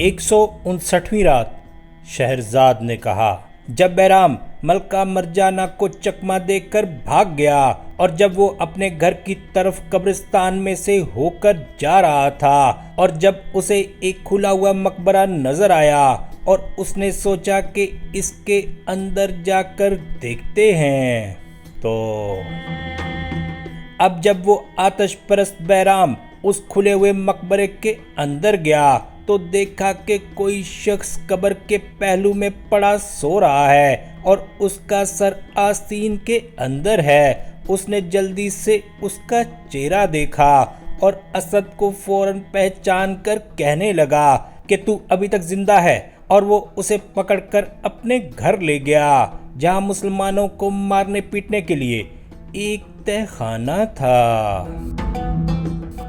159ویں رات شہرزاد نے کہا۔ جب بہرام ملکہ مرجانہ کو چکمہ دے کر بھاگ گیا اور جب وہ اپنے گھر کی طرف قبرستان میں سے ہو کر جا رہا تھا اور جب اسے ایک کھلا ہوا مقبرہ نظر آیا اور اس نے سوچا کہ اس کے اندر جا کر دیکھتے ہیں تو اب جب وہ آتش پرست بہرام اس کھلے ہوئے مقبرے کے اندر گیا تو دیکھا کہ کوئی شخص قبر کے پہلو میں پڑا سو رہا ہے اور اس کا سر آستین کے اندر ہے۔ اس نے جلدی سے اس کا چہرہ دیکھا اور اسد کو فوراً پہچان کر کہنے لگا کہ تو ابھی تک زندہ ہے، اور وہ اسے پکڑ کر اپنے گھر لے گیا جہاں مسلمانوں کو مارنے پیٹنے کے لیے ایک تہہ خانہ تھا۔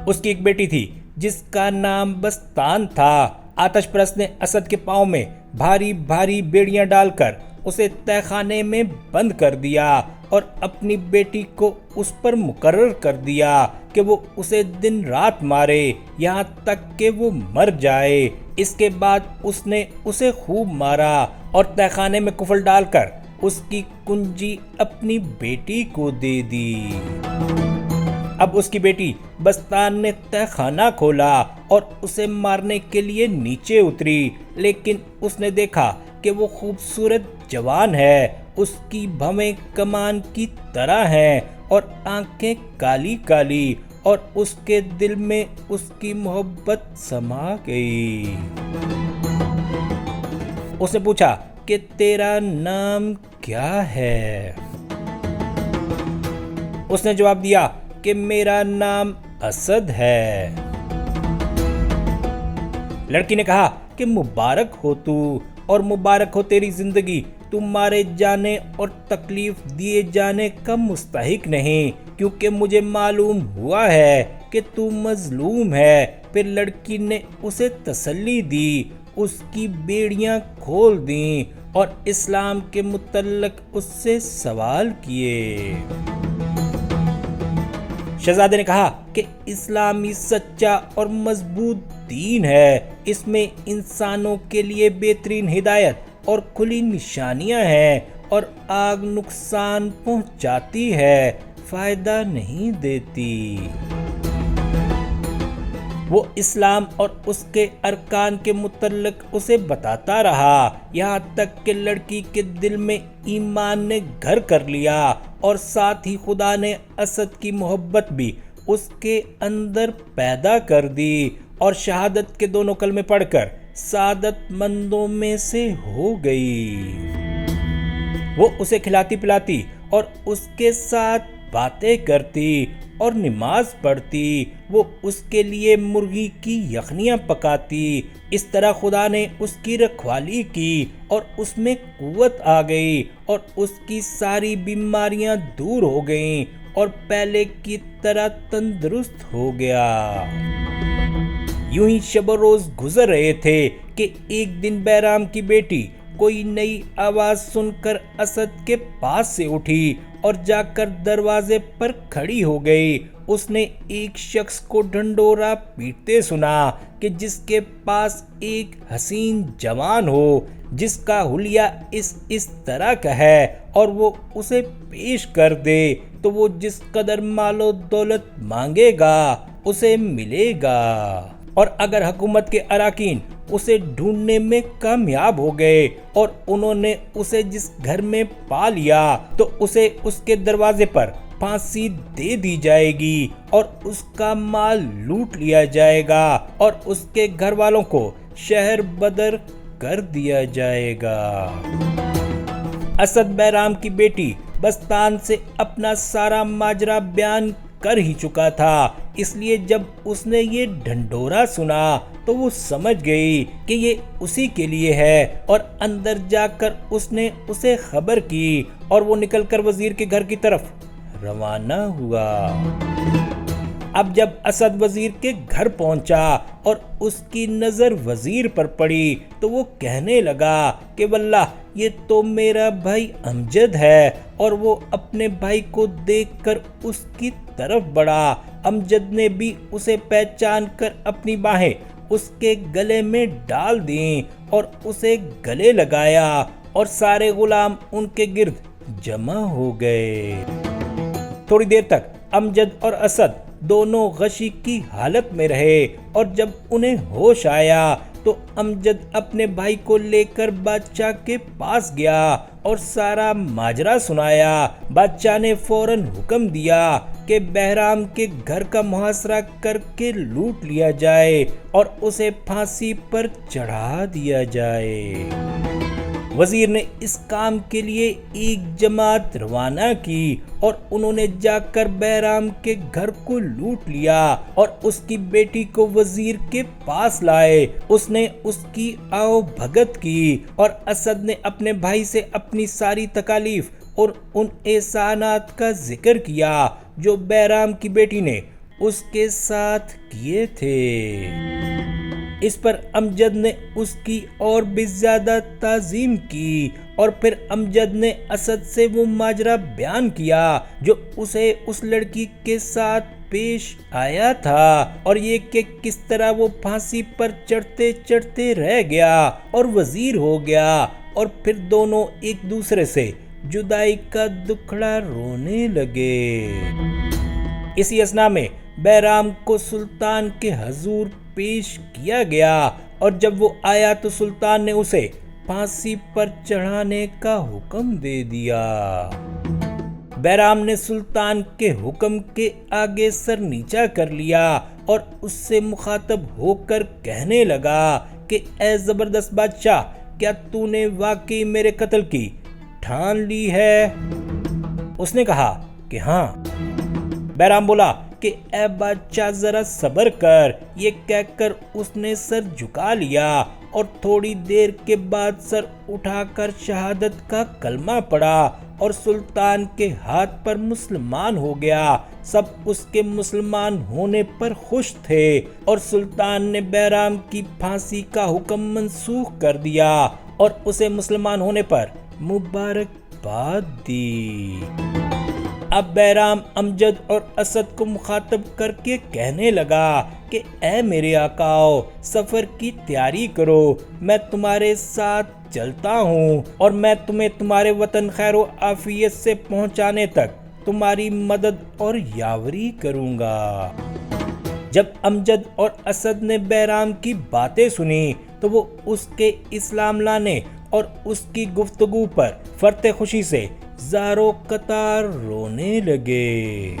اس کی ایک بیٹی تھی جس کا نام بستان تھا۔ آتش پرست نے اسد کے پاؤں میں بھاری بھاری بیڑیاں ڈال کر اسے تہہ خانے میں بند کر دیا اور اپنی بیٹی کو اس پر مقرر کر دیا کہ وہ اسے دن رات مارے یہاں تک کہ وہ مر جائے۔ اس کے بعد اس نے اسے خوب مارا اور تہہ خانے میں کفل ڈال کر اس کی کنجی اپنی بیٹی کو دے دی۔ اب اس کی بیٹی بستان نے تہہ خانہ کھولا اور اسے مارنے کے لیے نیچے اتری، لیکن اس نے دیکھا کہ وہ خوبصورت جوان ہے، اس کی بھویں کمان کی طرح ہیں اور آنکھیں کالی کالی، اور اس کے دل میں اس کی محبت سما گئی۔ اس نے پوچھا کہ تیرا نام کیا ہے؟ اس نے جواب دیا کہ میرا نام اسد ہے۔ لڑکی نے کہا کہ مبارک ہو تو، اور مبارک ہو تیری زندگی، تو مارے جانے اور تکلیف دیے جانے کا مستحق نہیں، کیونکہ مجھے معلوم ہوا ہے کہ تو مظلوم ہے۔ پھر لڑکی نے اسے تسلی دی، اس کی بیڑیاں کھول دیں اور اسلام کے متعلق اس سے سوال کیے۔ شہزادے نے کہا کہ اسلامی سچا اور مضبوط دین ہے، اس میں انسانوں کے لیے بہترین ہدایت اور کھلی نشانیاں ہیں، اور آگ نقصان پہنچاتی ہے، فائدہ نہیں دیتی۔ وہ اسلام اور اس کے ارکان کے متعلق اسے بتاتا رہا یہاں تک کہ لڑکی کے دل میں ایمان نے گھر کر لیا، اور ساتھ ہی خدا نے اسد کی محبت بھی اس کے اندر پیدا کر دی، اور شہادت کے دونوں کلمے پڑھ کر سعادت مندوں میں سے ہو گئی۔ وہ اسے کھلاتی پلاتی اور اس کے ساتھ باتیں کرتی اور نماز پڑھتی، وہ اس کے لیے مرغی کی یخنیاں پکاتی۔ اس طرح خدا نے اس کی رکھوالی کی اور اس میں قوت آ گئی، اور اس کی ساری بیماریاں دور ہو گئیں اور پہلے کی طرح تندرست ہو گیا۔ یوں ہی شب و روز گزر رہے تھے کہ ایک دن بہرام کی بیٹی کوئی نئی آواز سن کر اسد کے پاس سے اٹھی اور جا کر دروازے پر کھڑی ہو گئی۔ اس نے ایک شخص کو ڈھنڈورا پیٹتے سنا کہ جس کے پاس ایک حسین جوان ہو جس کا حلیہ اس طرح کا ہے اور وہ اسے پیش کر دے تو وہ جس قدر مال و دولت مانگے گا اسے ملے گا، اور اگر حکومت کے اراکین اسے ڈھونڈنے میں کامیاب ہو گئے اور انہوں نے اسے جس گھر میں پا لیا تو اسے اس کے دروازے پر پھانسی دے دی جائے گی اور اس کا مال لوٹ لیا جائے گا اور اس کے گھر والوں کو شہر بدر کر دیا جائے گا۔ اسد بہرام کی بیٹی بستان سے اپنا سارا ماجرا بیان کر ہی چکا تھا، اس لیے جب اس نے یہ ڈھنڈورا سنا تو وہ سمجھ گئی کہ یہ اسی کے لیے ہے، اور اندر جا کر اس نے اسے خبر کی اور وہ نکل کر وزیر کے گھر کی طرف روانہ ہوا۔ اب جب اسد وزیر کے گھر پہنچا اور اس کی نظر وزیر پر پڑی تو وہ کہنے لگا کہ واللہ یہ تو میرا بھائی امجد ہے، اور وہ اپنے بھائی کو دیکھ کر اس کی طرف بڑھا۔ امجد نے بھی اسے پہچان کر اپنی باہیں اس کے گلے میں ڈال دیں اور اسے گلے لگایا اور سارے غلام ان کے گرد جمع ہو گئے۔ تھوڑی دیر تک امجد اور اسد دونوں غشی کی حالت میں رہے اور جب انہیں ہوش آیا تو امجد اپنے بھائی کو لے کر بادشاہ کے پاس گیا اور سارا ماجرا سنایا۔ بادشاہ نے فوراً حکم دیا کہ بہرام کے گھر کا محاصرہ کر کے لوٹ لیا جائے اور اسے پھانسی پر چڑھا دیا جائے۔ وزیر نے اس کام کے لیے ایک جماعت روانہ کی اور انہوں نے جا کر بہرام کے گھر کو لوٹ لیا اور اس کی بیٹی کو وزیر کے پاس لائے۔ اس نے اس کی آؤ بھگت کی اور اسد نے اپنے بھائی سے اپنی ساری تکالیف اور ان احسانات کا ذکر کیا جو بہرام کی بیٹی نے اس کے ساتھ کیے تھے۔ اس پر امجد نے اس کی اور بھی زیادہ تعظیم کی اور پھر امجد نے اسد سے وہ ماجرا بیان کیا جو اسے اس لڑکی کے ساتھ پیش آیا تھا اور یہ کہ کس طرح وہ پھانسی پر چڑھتے چڑھتے رہ گیا اور وزیر ہو گیا اور پھر دونوں ایک دوسرے سے جدائی کا دکھڑا رونے لگے۔ اسی اثنا میں بہرام کو سلطان کے حضور پیش کیا گیا اور جب وہ آیا تو سلطان نے اسے پھانسی پر چڑھانے کا حکم دے دیا۔ بہرام نے سلطان کے حکم کے آگے سر نیچا کر لیا اور اس سے مخاطب ہو کر کہنے لگا کہ اے زبردست بادشاہ، کیا تو نے واقعی میرے قتل کی ٹھان لی ہے؟ اس نے کہا کہ ہاں۔ بہرام بولا کہ اے بادشاہ ذرا صبر کر۔ یہ کہہ کر اس نے سر جھکا لیا اور تھوڑی دیر کے بعد سر اٹھا کر شہادت کا کلمہ پڑھا اور سلطان کے ہاتھ پر مسلمان ہو گیا۔ سب اس کے مسلمان ہونے پر خوش تھے اور سلطان نے بہرام کی پھانسی کا حکم منسوخ کر دیا اور اسے مسلمان ہونے پر مبارکباد دی۔ اب بہرام امجد اور اسد کو مخاطب کر کے کہنے لگا کہ اے میرے آقاؤ، سفر کی تیاری کرو، میں تمہارے ساتھ چلتا ہوں اور میں تمہیں تمہارے وطن خیر و عافیت سے پہنچانے تک تمہاری مدد اور یاوری کروں گا۔ جب امجد اور اسد نے بہرام کی باتیں سنی تو وہ اس کے اسلام لانے اور اس کی گفتگو پر فرط خوشی سے زارو قطار رونے لگے۔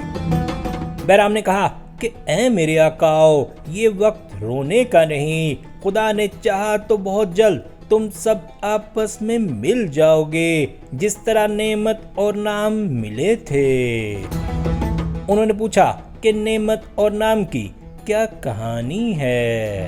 بہرام نے کہا کہ اے میرے آقاؤ، یہ وقت رونے کا نہیں، خدا نے چاہا تو بہت جلد تم سب آپس میں مل جاؤ گے جس طرح نعمت اور نام ملے تھے۔ انہوں نے پوچھا کہ نعمت اور نام کی کیا کہانی ہے؟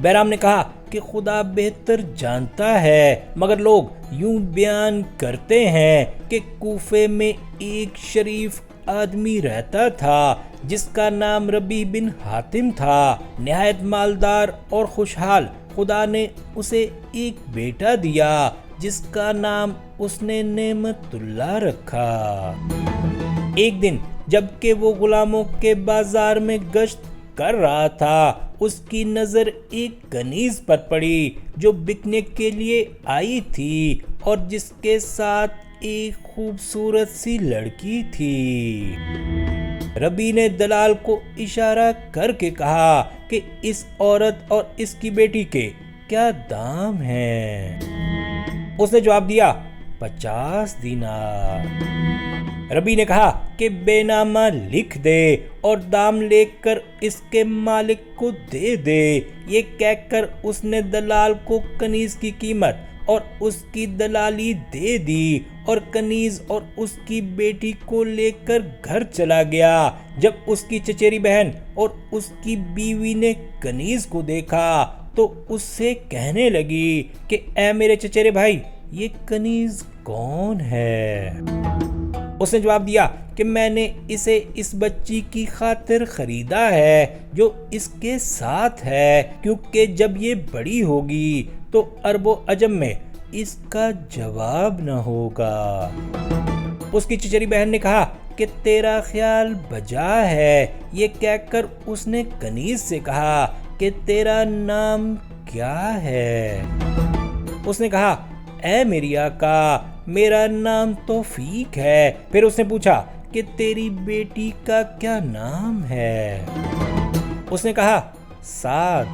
بہرام نے کہا کہ خدا بہتر جانتا ہے، مگر لوگ یوں بیان کرتے ہیں کہ کوفے میں ایک شریف آدمی رہتا تھا جس کا نام ربیع بن حاتم تھا، نہایت مالدار اور خوشحال۔ خدا نے اسے ایک بیٹا دیا جس کا نام اس نے نعمت اللہ رکھا۔ ایک دن جب کہ وہ غلاموں کے بازار میں گشت کر رہا تھا، اس کی نظر ایک کنیز پر پڑی جو بکنے کے لیے آئی تھی اور جس کے ساتھ ایک خوبصورت سی لڑکی تھی۔ ربیع نے دلال کو اشارہ کر کے کہا کہ اس عورت اور اس کی بیٹی کے کیا دام ہیں؟ اس نے جواب دیا 50 دینار۔ ربیع نے کہا کہ بے نامہ لکھ دے اور دام لے کر اس کے مالک کو دے دے۔ یہ کہہ کر اس نے دلال کو کنیز کی قیمت اور اس کی دلالی دے دی اور کنیز اور اس کی بیٹی کو لے کر گھر چلا گیا۔ جب اس کی چچیری بہن اور اس کی بیوی نے کنیز کو دیکھا تو اس سے کہنے لگی کہ اے میرے چچیرے بھائی، یہ کنیز کون ہے؟ اس نے جواب دیا کہ میں نے اسے اس بچی کی خاطر خریدا ہے جو اس کے ساتھ ہے، کیونکہ جب یہ بڑی ہوگی تو عرب و عجم میں اس کا جواب نہ ہوگا۔ اس کی چچیری بہن نے کہا کہ تیرا خیال بجا ہے۔ یہ کہہ کر اس نے کنیز سے کہا کہ تیرا نام کیا ہے؟ اس نے کہا اے میری آقا میرا نام توفیق ہے۔ پھر اس نے پوچھا کہ تیری بیٹی کا کیا نام ہے؟ اس نے کہا سعد۔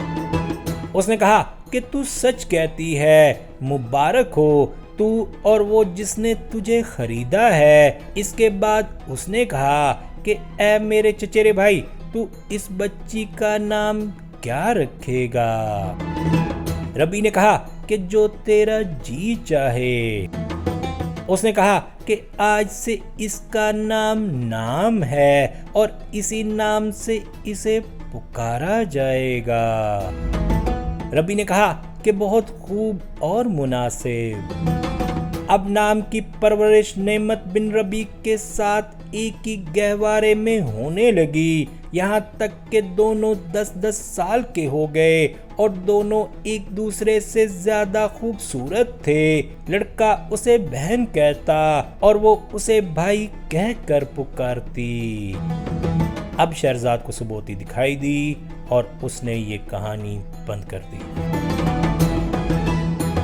اس نے کہا کہ تو سچ کہتی ہے، مبارک ہو تو اور وہ جس نے تجھے خریدا ہے۔ اس کے بعد اس نے کہا کہ اے میرے چچیرے بھائی تو اس بچی کا نام کیا رکھے گا؟ ربی نے کہا کہ جو تیرا جی چاہے۔ اس نے کہا کہ آج سے اس کا نام ہے اور اسی نام سے اسے پکارا جائے گا۔ ربی نے کہا کہ بہت خوب اور مناسب۔ اب نام کی پرورش نعمت بن ربی کے ساتھ ایک ہی گہوارے میں ہونے لگی، یہاں تک کہ دونوں 10-10 سال کے ہو گئے اور دونوں ایک دوسرے سے زیادہ خوبصورت تھے۔ لڑکا اسے بہن کہتا اور وہ اسے بھائی کہہ کر پکارتی۔ اب شہرزاد کو سبوتی دکھائی دی اور اس نے یہ کہانی بند کر دی۔